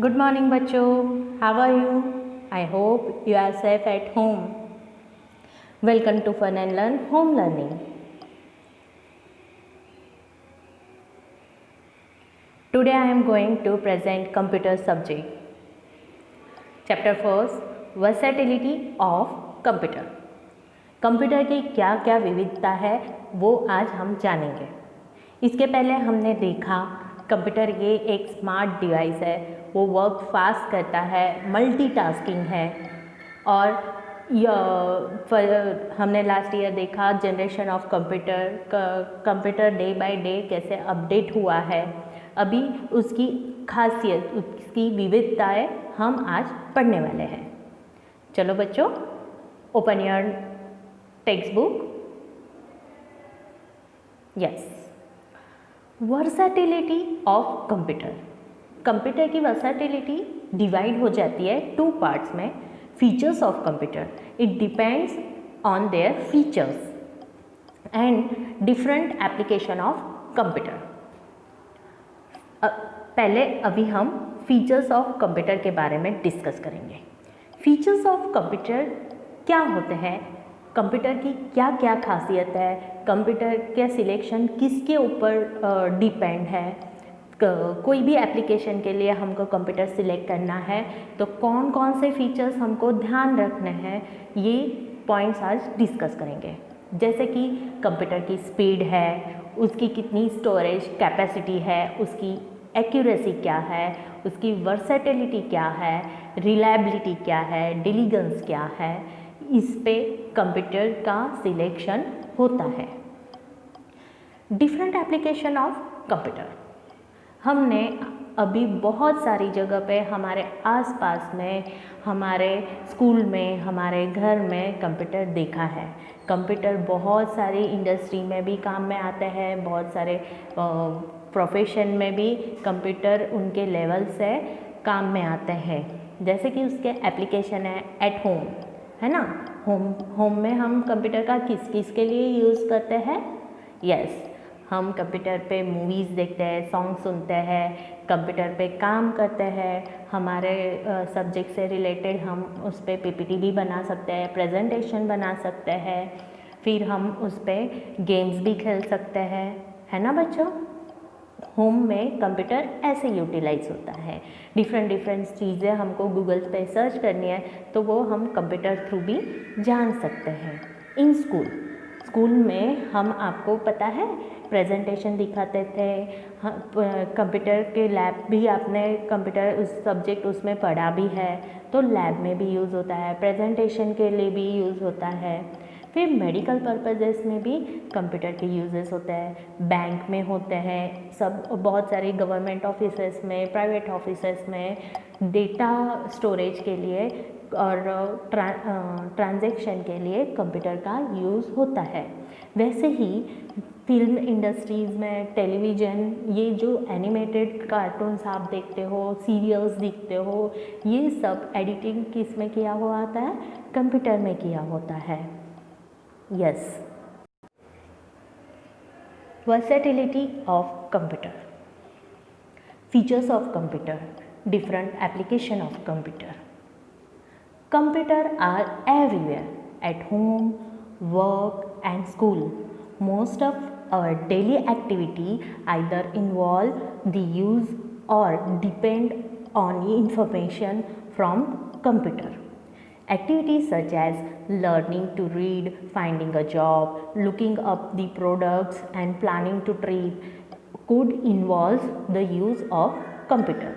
Good morning, बच्चों. How are you? I hope you are safe at home. Welcome to Fun and Learn Home Learning. Today I am going to present computer subject. Chapter first, versatility of computer. Computer की क्या क्या विविधता है वो आज हम जानेंगे. इसके पहले हमने देखा कंप्यूटर ये एक स्मार्ट डिवाइस है, वो वर्क फास्ट करता है, मल्टीटास्किंग है. और हमने लास्ट ईयर देखा generation of computer day by day कैसे अपडेट हुआ है. अभी उसकी खासियत, उसकी विविधताएं हम आज पढ़ने वाले हैं. चलो बच्चों, open your text book. Yes, versatility of computer. Computer की वर्सैटिलिटी डिवाइड हो जाती है टू पार्ट्स में. Features of computer, it depends on their features and different application of computer. पहले अभी हम फीचर्स ऑफ कंप्यूटर के बारे में डिस्कस करेंगे. फीचर्स ऑफ कंप्यूटर क्या होते हैं, कंप्यूटर की क्या क्या खासियत है, कंप्यूटर का सिलेक्शन किसके ऊपर डिपेंड है. कोई भी एप्लीकेशन के लिए हमको कंप्यूटर सिलेक्ट करना है तो कौन कौन से फीचर्स हमको ध्यान रखने हैं, ये पॉइंट्स आज डिस्कस करेंगे. जैसे कि कंप्यूटर की स्पीड है, उसकी कितनी स्टोरेज कैपेसिटी है, उसकी एक्यूरेसी क्या है, उसकी वर्सेटिलिटी क्या है, रिलायबिलिटी क्या है, डिलीगेंस क्या है. इस पे कंप्यूटर का सिलेक्शन होता है. Different application of computer. हमने अभी बहुत सारी जगह पे हमारे आसपास में, हमारे स्कूल में, हमारे घर में कंप्यूटर देखा है. कंप्यूटर बहुत सारी इंडस्ट्री में भी काम में आते हैं, बहुत सारे प्रोफेशन में भी कंप्यूटर उनके लेवल से काम में आते हैं. जैसे कि उसके एप्लीकेशन है एट होम, है ना. होम में हम कंप्यूटर का किस किस के लिए यूज़ करते हैं. यस, हम कंप्यूटर पे मूवीज़ देखते हैं, सॉन्ग सुनते हैं, कंप्यूटर पे काम करते हैं. हमारे सब्जेक्ट से रिलेटेड हम उस पर पीपीटी भी बना सकते हैं, प्रेजेंटेशन बना सकते हैं. फिर हम उस पर गेम्स भी खेल सकते हैं, है ना बच्चों. होम में कंप्यूटर ऐसे यूटिलाइज होता है. डिफरेंट चीज़ें हमको गूगल पे सर्च करनी है तो वो हम कंप्यूटर थ्रू भी जान सकते हैं. इन स्कूल में हम, आपको पता है, प्रेजेंटेशन दिखाते थे. कंप्यूटर के लैब भी आपने कंप्यूटर उस सब्जेक्ट उसमें पढ़ा भी है तो लैब में भी यूज़ होता है, प्रेजेंटेशन के लिए भी यूज़ होता है. फिर मेडिकल पर्पजेस में भी कंप्यूटर के यूजेस होते हैं, बैंक में होते हैं, सब बहुत सारे गवर्नमेंट ऑफिसेस में, प्राइवेट ऑफिसेस में डेटा स्टोरेज के लिए और ट्रांजैक्शन के लिए कंप्यूटर का यूज़ होता है. वैसे ही फिल्म इंडस्ट्रीज़ में, टेलीविज़न, ये जो एनिमेटेड कार्टून्स आप देखते हो, सीरियल्स देखते हो, ये सब एडिटिंग किस में किया हुआ होता है, कंप्यूटर में किया होता है. Yes. Versatility of computer. Features of computer. Different application of computer. Computer are everywhere, at home, work and school. Most of our daily activity either involve the use or depend on information from computer. Activities such as learning to read, finding a job, looking up the products and planning to trip could involve the use of computer.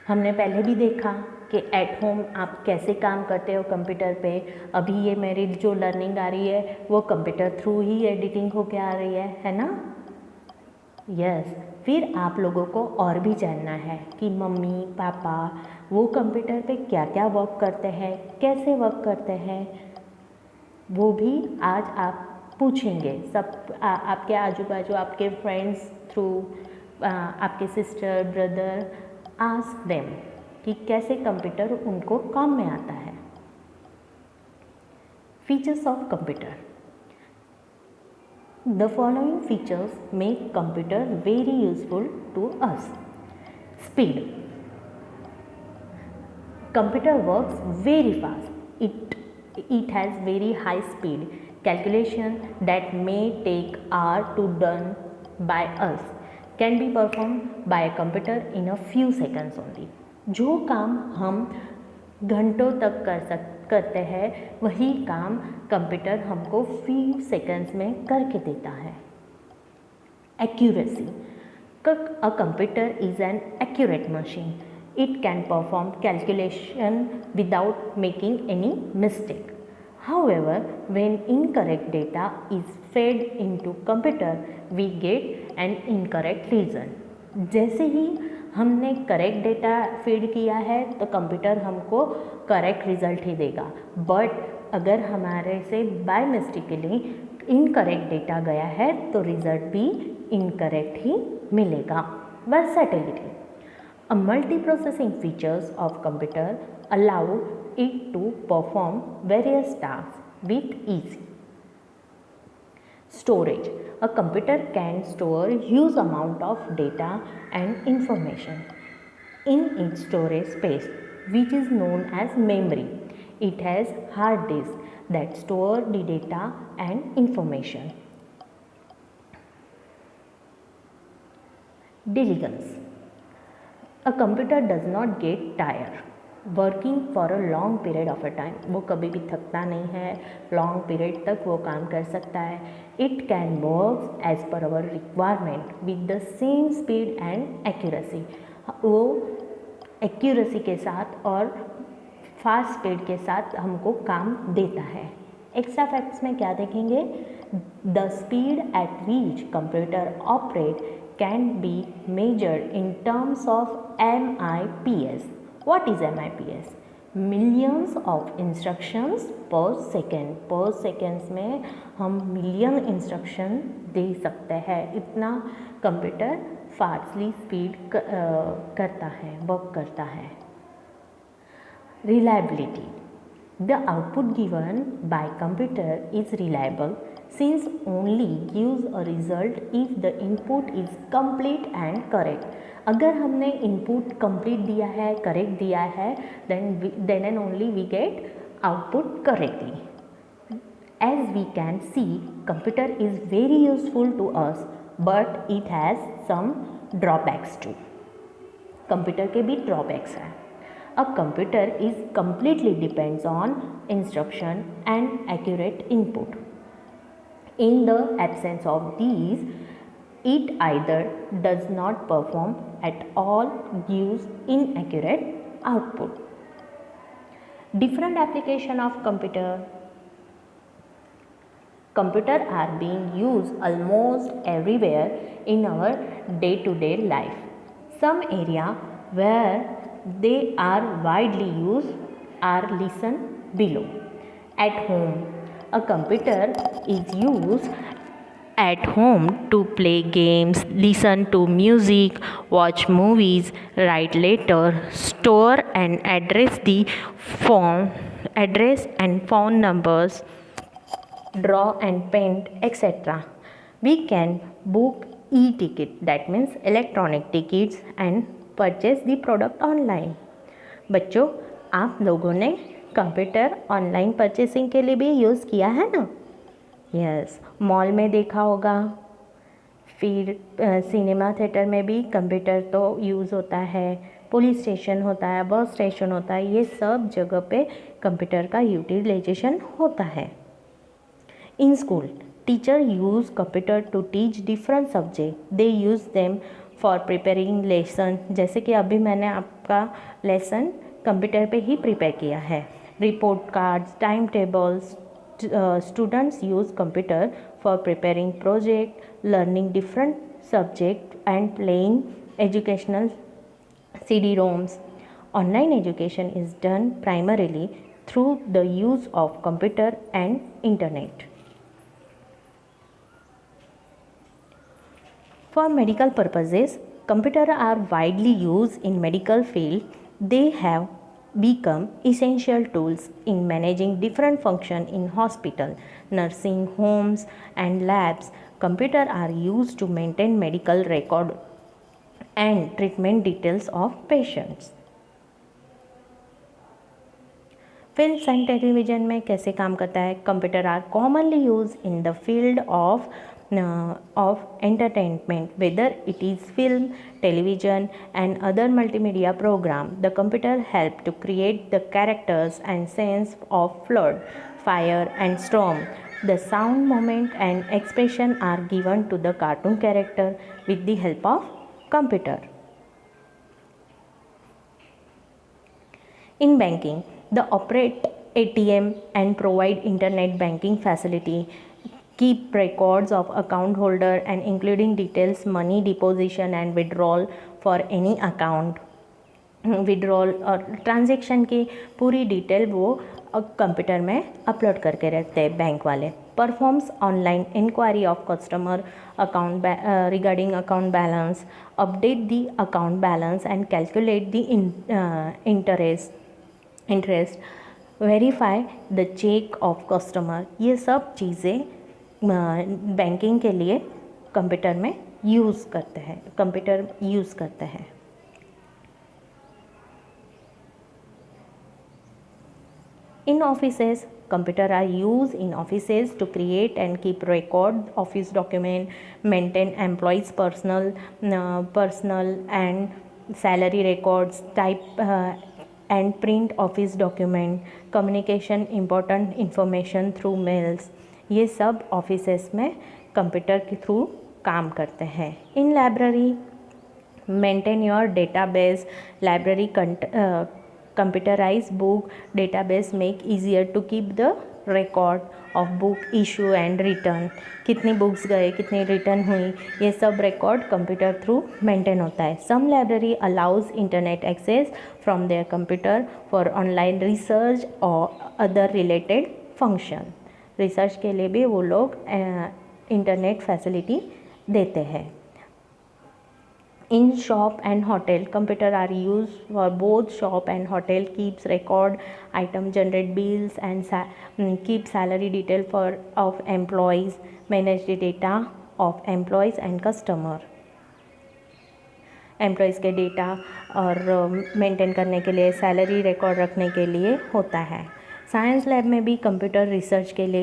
हमने पहले भी देखा कि at home आप कैसे काम करते हो कंप्यूटर पे. अभी ये मेरी जो लर्निंग आ रही है वो कंप्यूटर थ्रू ही एडिटिंग होके आ रही है ना. यस. फिर आप लोगों को और भी जानना है कि मम्मी पापा वो कंप्यूटर पे क्या क्या वर्क करते हैं, कैसे वर्क करते हैं, वो भी आज आप पूछेंगे. सब आपके आजू बाजू, आपके फ्रेंड्स थ्रू, आपके सिस्टर ब्रदर, आस्क देम कि कैसे कंप्यूटर उनको काम में आता है. Features of computer. The following features make computer very useful to us. Speed. Computer works very fast. It has very high speed. Calculation that may take hours to done by us can be performed by a computer in a few seconds only. जो काम हम घंटों तक करते हैं वही काम computer हमको few seconds में करके देता है. Accuracy. A computer is an accurate machine. It can perform calculation without making any mistake. However, when incorrect data is fed into computer, we get an incorrect result. जैसे ही हमने correct data feed किया है तो computer हमको correct result ही देगा. But अगर हमारे से बाय मिस्टेकली इनकरेक्ट डेटा गया है तो रिजल्ट भी इनकरेक्ट ही मिलेगा. Versatility. A multiprocessing features of computer allow it to perform various tasks with ease. Storage. A computer can store huge amount of data and information in its storage space, which is known as memory. It has hard disk that store the data and information. Diligence. A computer does not get tired working for a long period of a time. वो कभी भी थकता नहीं है, long period तक वो काम कर सकता है. It can work as per our requirement with the same speed and accuracy. वो एक्यूरेसी के साथ और फास्ट स्पीड के साथ हमको काम देता है. एक्स्ट्रा फैक्ट्स में क्या देखेंगे? The speed at which computer operate can be measured in terms of MIPS. What is MIPS? Millions of instructions per second. Per seconds में हम मिलियन इंस्ट्रक्शन दे सकते हैं. इतना कंप्यूटर फास्टली स्पीड करता है, वर्क करता है. Reliability. The output given by computer is reliable since only gives a result if the input is complete and correct. अगर हमने input complete दिया है, correct दिया है, then and only we get output correctly. As we can see, computer is very useful to us, but it has some drawbacks too. Computer के भी drawbacks हैं. A computer is completely depends on instruction and accurate input. In the absence of these, it either does not perform at all, gives inaccurate output. Different application of computer. Computer are being used almost everywhere in our day-to-day life. Some area where they are widely used are listed below. At home. A computer is used at home to play games, listen to music, watch movies, write letters, store and address and phone numbers, draw and paint, etc. We can book e-ticket, that means electronic tickets, and purchase the product online. बच्चों, आप लोगों ने computer online purchasing के लिए भी use किया है ना? यस, मॉल में देखा होगा, फिर सिनेमा थिएटर में भी कंप्यूटर तो यूज़ होता है, पुलिस स्टेशन होता है, बस स्टेशन होता है, ये सब जगह पे कंप्यूटर का यूटिलाइजेशन होता है. In school, teacher use computer to teach different subject. They use them for preparing lesson. जैसे कि अभी मैंने आपका लेसन कंप्यूटर पे ही प्रिपेयर किया है. Report cards, time tables. Students use computer for preparing project, learning different subject and playing educational CD-ROMs. Online education is done primarily through the use of computer and internet. For medical purposes, computers are widely used in medical field. They have become essential tools in managing different functions in hospital, nursing homes and labs. Computers are used to maintain medical record and treatment details of patients. Films and television में कैसे काम करता है? Computer are commonly use in the field of entertainment, whether it is film, television and other multimedia program. The computer help to create the characters and scenes of flood, fire and storm. The sound, moment and expression are given to the cartoon character with the help of computer. In banking, the operate ATM and provide internet banking facility, keep records of account holder and including details money deposition and withdrawal for any account. Withdrawal और transaction की पूरी detail वो computer में upload करके रखते हैं bank वाले. Performs online inquiry of customer account regarding account balance, update the account balance and calculate the interest, verify the check of customer. ये सब चीज़ें बैंकिंग के लिए कंप्यूटर में यूज़ करते हैं, कंप्यूटर यूज़ करते हैं. In offices, computer are used in offices to create and keep record office document, maintain employees personal and salary records, type and print office document, communication important information through mails. ये सब offices में computer के through काम करते हैं. इन library, maintain your database. Library computerized book database make easier to keep the record of book issue and return. कितनी books गए, कितनी रिटर्न हुई, ये सब रिकॉर्ड कंप्यूटर थ्रू मेंटेन होता है. Some library allows internet access from their computer for online research और other related function. Research के लिए भी वो लोग इंटरनेट फैसिलिटी देते हैं. In shop and hotel, computer are used for both shop and hotel, keeps record item, generate bills and keep salary detail of employees, manage the data of employees and customer. Employees के data और maintain करने के लिए, salary record रखने के लिए होता है. साइंस लैब में भी कंप्यूटर रिसर्च के लिए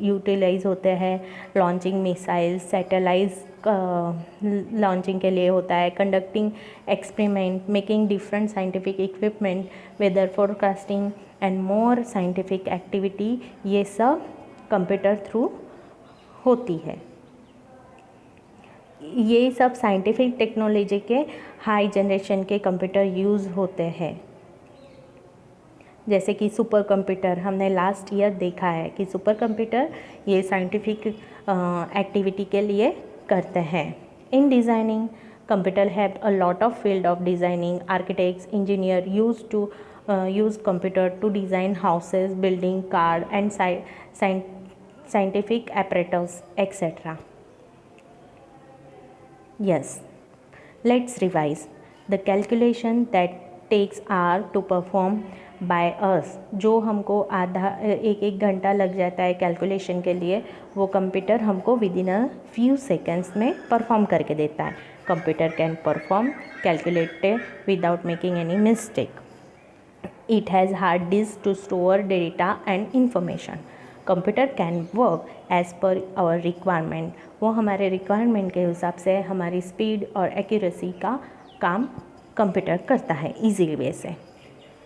यूटिलाइज होते हैं. लॉन्चिंग मिसाइल्स, सैटेलाइट्स लॉन्चिंग के लिए होता है. Conducting experiment, making different scientific equipment, weather forecasting and more scientific activity, ये सब कंप्यूटर थ्रू होती है. ये सब साइंटिफिक टेक्नोलॉजी के हाई जनरेशन के कंप्यूटर यूज़ होते हैं. जैसे कि सुपर कंप्यूटर हमने लास्ट ईयर देखा है कि सुपर कंप्यूटर ये साइंटिफिक एक्टिविटी के लिए करते हैं. In designing, computer have a lot of field of designing. Architects, engineer use computer to design houses, building, car and scientific apparatus, etc. Yes, let's revise. The calculation that takes hour to perform by us, जो हमको आधा एक घंटा लग जाता है calculation के लिए, वो कंप्यूटर हमको within a few seconds में परफॉर्म करके देता है. Computer can perform calculated without making any mistake. It has hard disk to store data and information. Computer can work as per our requirement. वो हमारे requirement के हिसाब से हमारी स्पीड और एक्यूरेसी का काम कंप्यूटर करता है ईजी वे से.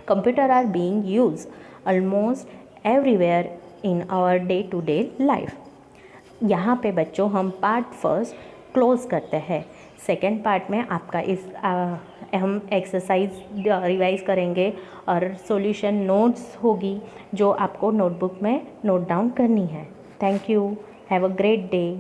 Computer are being use almost everywhere in our day to day life. यहाँ पे बच्चों हम पार्ट फर्स्ट क्लोज करते हैं. सेकेंड पार्ट में आपका हम एक्सरसाइज रिवाइज करेंगे और सॉल्यूशन नोट्स होगी जो आपको नोटबुक में नोट डाउन करनी है. Thank you. Have a great day.